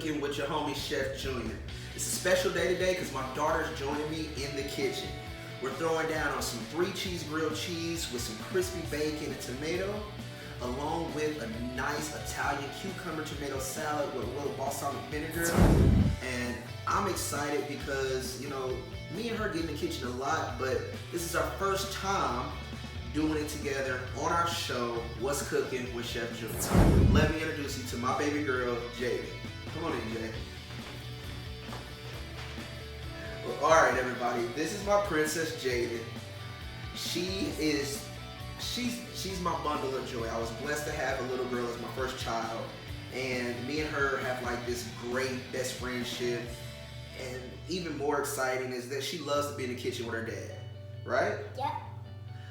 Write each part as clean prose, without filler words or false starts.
Cooking with your homie Chef Junior. It's a special day today because my daughter's joining me in the kitchen. We're throwing down on some 3-cheese grilled cheese with some crispy bacon and tomato, along with a nice Italian cucumber tomato salad with a little balsamic vinegar. And I'm excited because, you know, me and her get in the kitchen a lot, but this is our first time doing it together on our show, What's Cooking with Chef Junior. Let me introduce you to my baby girl, Jayden. Come on in, Jay. Well, all right, everybody. This is my princess, Jayden. She's my bundle of joy. I was blessed to have a little girl as my first child, and me and her have like this great best friendship. And even more exciting is that she loves to be in the kitchen with her dad, right? Yep.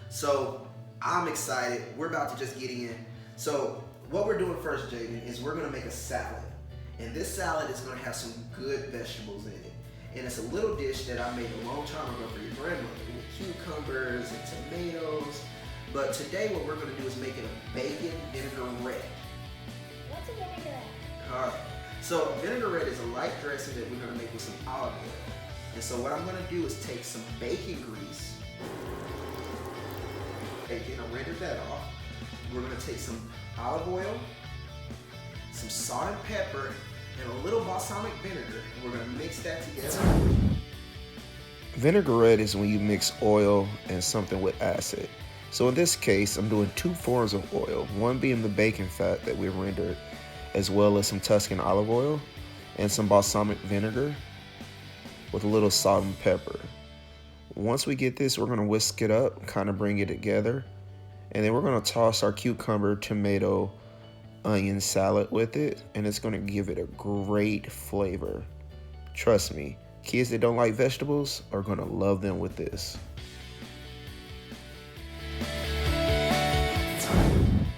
So I'm excited. We're about to just get in. So what we're doing first, Jayden, is we're gonna make a salad. And this salad is gonna have some good vegetables in it. And it's a little dish that I made a long time ago for your grandmother with cucumbers and tomatoes. But today what we're gonna do is make it a bacon vinaigrette. What's a vinaigrette? All right. So vinaigrette is a light dressing that we're gonna make with some olive oil. And so what I'm gonna do is take some bacon grease. Bacon, I rendered that off. We're gonna take some olive oil, some salt and pepper, and a little balsamic vinegar, and we're gonna mix that together. Vinaigrette is when you mix oil and something with acid. So in this case, I'm doing 2 forms of oil, one being the bacon fat that we rendered, as well as some Tuscan olive oil and some balsamic vinegar with a little salt and pepper. Once we get this, we're gonna whisk it up, kind of bring it together, and then we're gonna toss our cucumber, tomato, onion salad with it, and it's gonna give it a great flavor. Trust me, kids that don't like vegetables are gonna love them with this.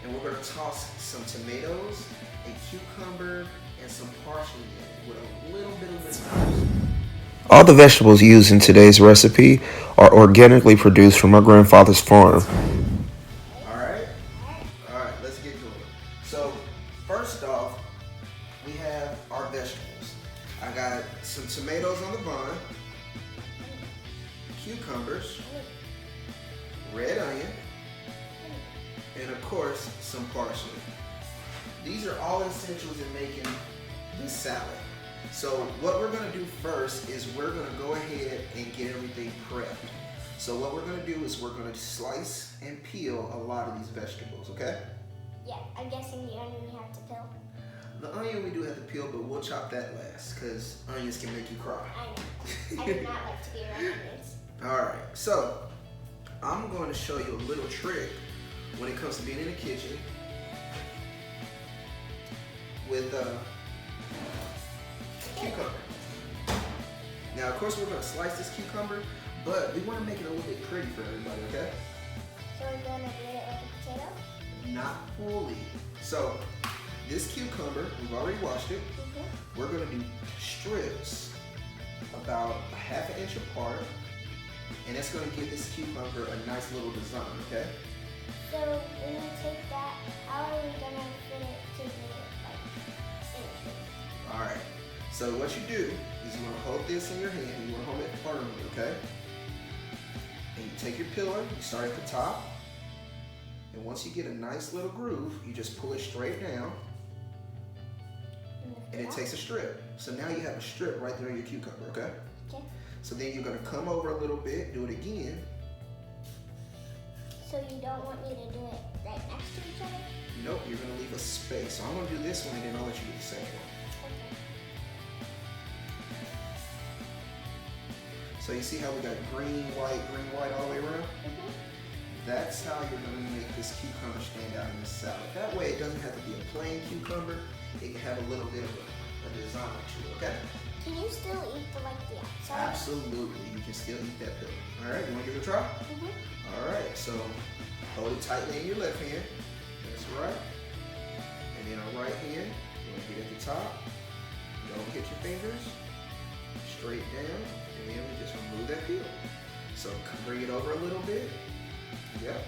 And we're gonna toss some tomatoes, a cucumber, and some parsley in it with a little bit of lemon. All the vegetables used in today's recipe are organically produced from my grandfather's farm. Alright, let's get to it. So, first off, we have our vegetables. I got some tomatoes on the vine, cucumbers, red onion, and of course, some parsley. These are all essentials in making this salad. So what we're gonna do first is we're gonna go ahead and get everything prepped. So what we're gonna do is we're gonna slice and peel a lot of these vegetables, okay? Yeah, I'm guessing the onion you have to peel. The onion we do have to peel, but we'll chop that last, because onions can make you cry. I know. I do not like to be around onions. Alright, so I'm going to show you a little trick when it comes to being in the kitchen with cucumber. Now, of course, we're going to slice this cucumber, but we want to make it a little bit pretty for everybody, okay? So we're gonna grate it like a potato? Not fully. So, this cucumber, we've already washed it. Mm-hmm. We're going to do strips about a ½ inch apart, and that's going to give this cucumber a nice little design, okay? So when you take that, how are we gonna fit it to the in? Alright, so what you do is you want to hold this in your hand, and you want to hold it firmly, okay? And you take your pillar, you start at the top, and once you get a nice little groove, you just pull it straight down, and it takes a strip. So now you have a strip right there in your cucumber, okay? Okay. So then you're going to come over a little bit, do it again. So you don't want me to do it right next to each other? Nope, you're going to leave a space. So I'm going to do this one, and then I'll let you do the second one. Okay. So you see how we got green, white all the way around? Mm-hmm. That's how you're going to make this cucumber stand out in the salad. That way it doesn't have to be a plain cucumber. It can have a little bit of a design to it, okay? Can you still eat the outside? Absolutely, you can still eat that pillow. All right, you want to give it a try? Mm-hmm. All right, so hold it tightly in your left hand. That's right. And then on right hand, you want to get at the top. Don't hit your fingers. Straight down, and then we just remove that peel. So bring it over a little bit. Yep.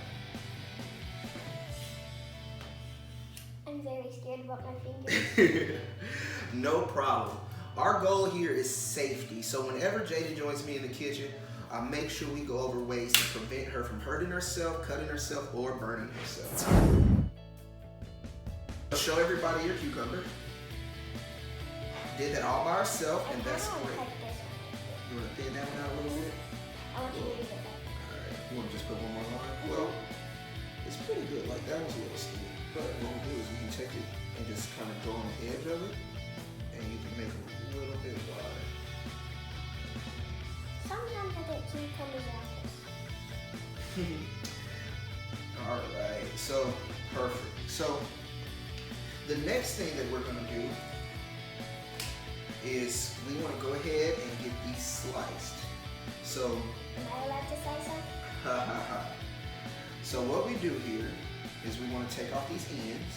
I'm very scared about my fingers. No problem. Our goal here is safety. So whenever Jayden joins me in the kitchen, I make sure we go over ways to prevent her from hurting herself, cutting herself, or burning herself. Show everybody your cucumber. Did that all by ourselves, and that's great. You want to thin that one out a little bit? I want you to read it. Alright, you want to just put one more line? Well, it's pretty good. Like, that was a little skinny. But what we'll do is we can take it and just kind of go on the edge of it, and you can make it a little bit wider. Sometimes I get cucumbers like this. Alright, so perfect. So the next thing that we're going to do is we want to go ahead and get these sliced. So, Am I allowed to slice them? So what we do here is we want to take off these ends,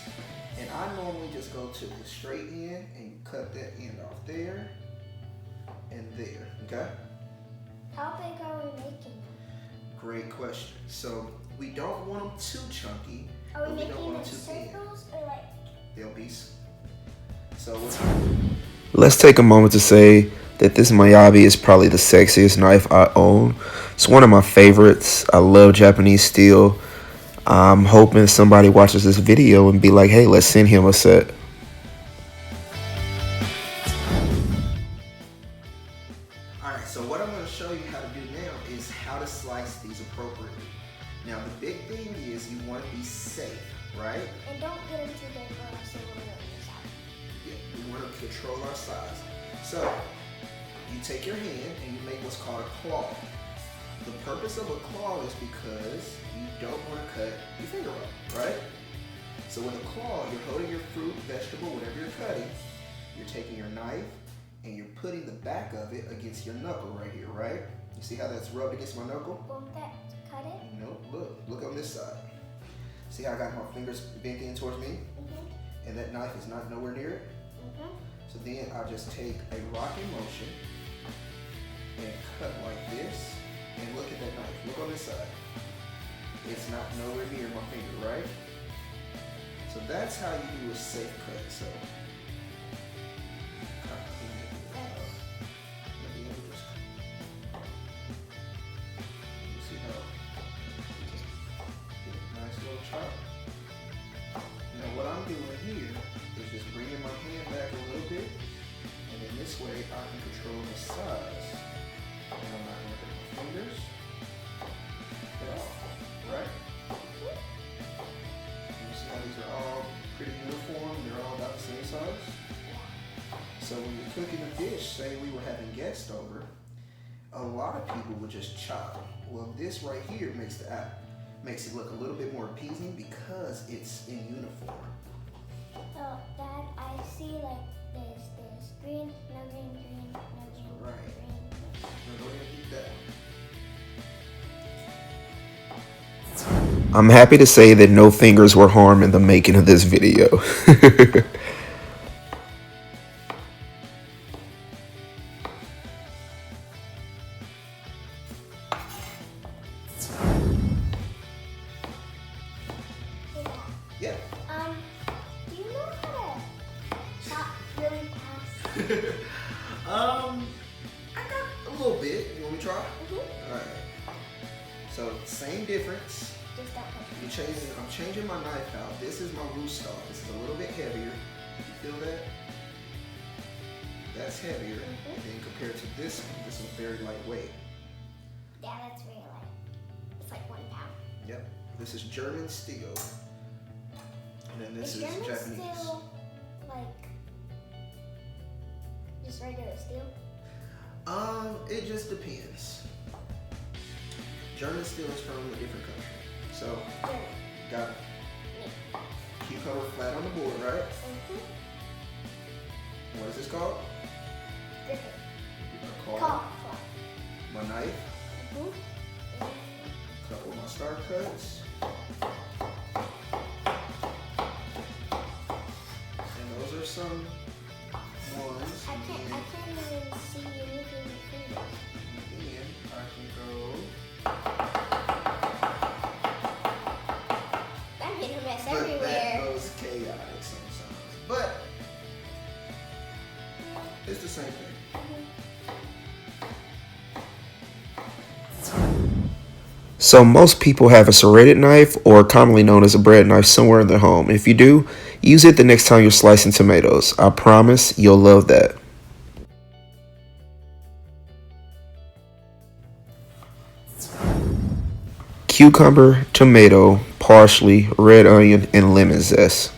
and I normally just go to the straight end and cut that end off there and there, okay? How big are we making them? Great question. So we don't want them too chunky, Are but we we don't making want them them too thin. circles or like? They'll be. So what's Let's take a moment to say that this Miyabi is probably the sexiest knife I own. It's one of my favorites. I love Japanese steel. I'm hoping somebody watches this video and be like, hey, let's send him a set. Alright, so what I'm going to show you how to do now is how to slice these appropriately. Now the big thing is you want to be safe, right? And don't get them too big or else they will ruin this out. Yeah, we want to control our size. So you take your hand and you make what's called a claw. The purpose of a claw is because you don't want to cut your finger off, right? So with a claw, you're holding your fruit, vegetable, whatever you're cutting, you're taking your knife and you're putting the back of it against your knuckle right here, right? You see how that's rubbed against my knuckle? Won't that cut it? Nope, look on this side. See how I got my fingers bent in towards me? Mm-hmm. And that knife is not nowhere near it? Mm-hmm. So then I just take a rocking motion and cut like this. And look at that knife. Look on this side. It's not nowhere near my finger, right? So that's how you do a safe cut. So you see how just get a nice little chop. Now what I'm doing here is just bringing my hand back a little bit, and then this way I can control the size. And I'm not going to hurt my fingers at all, right? You see how these are all pretty uniform, they're all about the same size? So when you're cooking a dish, say we were having guests over, a lot of people would just chop. Well, this right here makes it look a little bit more appeasing because it's in uniform. So Dad, I see like this green, no green, green, no green, Right. green. Now go ahead and eat that. I'm happy to say that no fingers were harmed in the making of this video. Hey, Dad. Yeah. Do you know how to chop really fast? I got a little bit. You want me to try? Mm-hmm. Alright. So same difference. Just don't touch it. I'm changing my knife out. This is my rootstock. This is a little bit heavier. You feel that? That's heavier. Mhm. And then compared to this is very lightweight. Yeah, that's really light. It's like 1 pound. Yep. This is German steel. And then this is German Japanese. steel like just regular steel? It just depends. German steel is from a different country. So, German. got cucumber flat on the board, right? Mm-hmm. What is this called? Griffin. A claw. Claw. My knife. Mm-hmm. Couple of my star cuts. And those are some ones. I And can't even see anything in your fingers. then I can go. I'm hitting a mess But that everywhere. goes chaotic sometimes. But So most people have a serrated knife, or commonly known as a bread knife, somewhere in their home. If you do, use it the next time you're slicing tomatoes. I promise you'll love that. Cucumber, tomato, parsley, red onion, and lemon zest.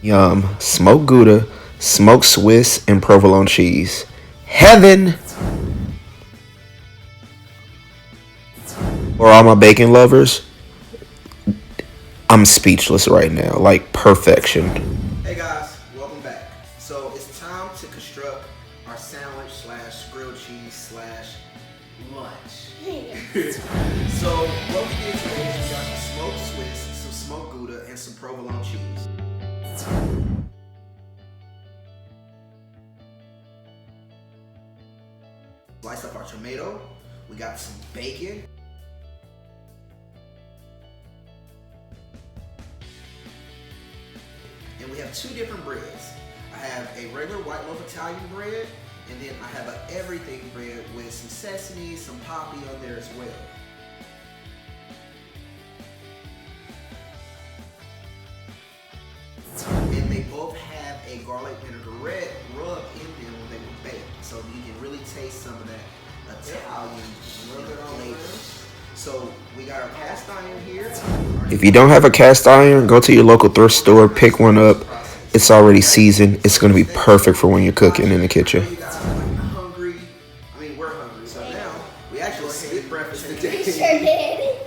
Yum. Smoked Gouda, smoked Swiss, and provolone cheese. Heaven! For all my bacon lovers, I'm speechless right now. Like perfection. Hey guys, welcome back. So it's time to construct our sandwich slash grilled cheese slash lunch. So what we did today is we got some smoked Swiss, some smoked Gouda, and some provolone cheese. Sliced up our tomato. We got some bacon. And we have two different breads. I have a regular white loaf Italian bread, and then I have an everything bread with some sesame, some poppy on there as well. And they both have a garlic vinaigrette rub in them when they were baked. So you can really taste some of that Italian flavor. So we got our cast iron here. If you don't have a cast iron, go to your local thrift store, pick one up. It's already seasoned. It's going to be perfect for when you're cooking in the kitchen. You guys are like hungry. I mean, we're hungry. So now we actually skipped breakfast today. We sure did.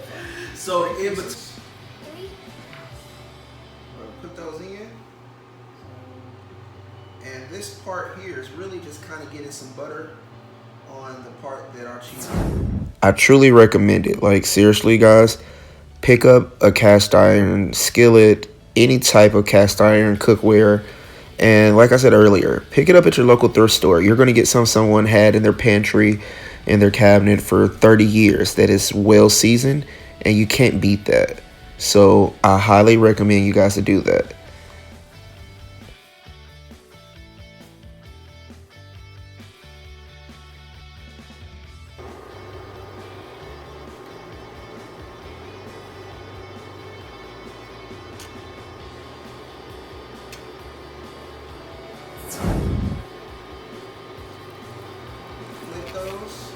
So in between, put those in. And this part here is really just kind of getting some butter on the part that our cheese. I truly recommend it. Like, seriously, guys, pick up a cast iron skillet, any type of cast iron cookware. And like I said earlier, pick it up at your local thrift store. You're going to get someone had in their pantry, in their cabinet for 30 years that is well seasoned, and you can't beat that. So I highly recommend you guys to do that. Flip those.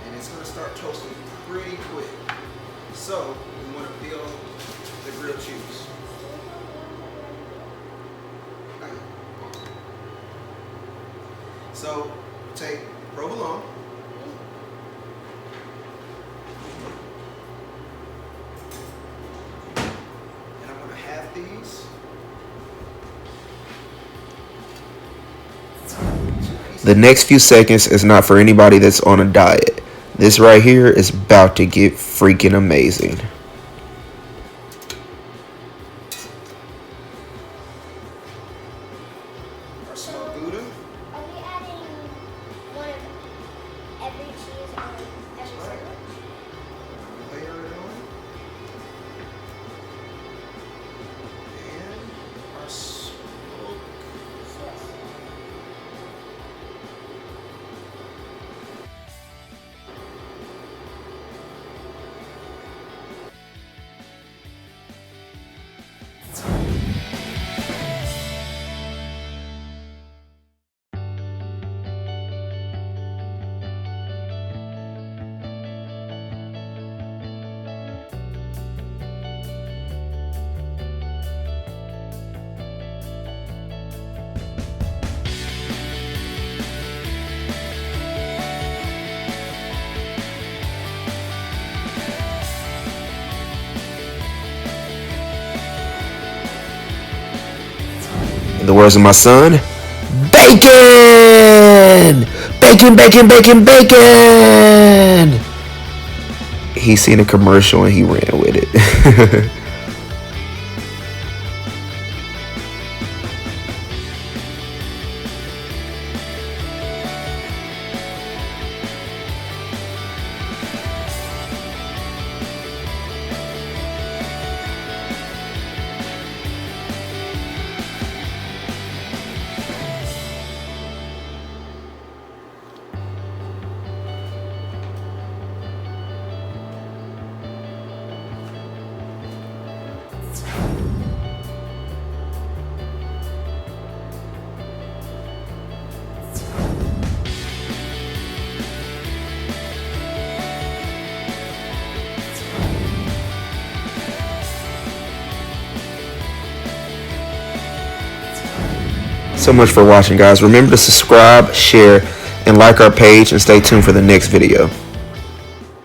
And it's going to start toasting pretty quick. So we want to build the grilled cheese. So take provolone. And I'm going to half these. The next few seconds is not for anybody that's on a diet. This right here is about to get freaking amazing. Our smoked Gouda. Are we adding one of every cheese on every Right. sandwich? Layer it on. And our smoked. In the words of my son, bacon! Bacon, bacon, bacon, bacon! He seen a commercial and he ran with it. so much for watching, guys. Remember to subscribe, share, and like our page, and stay tuned for the next video.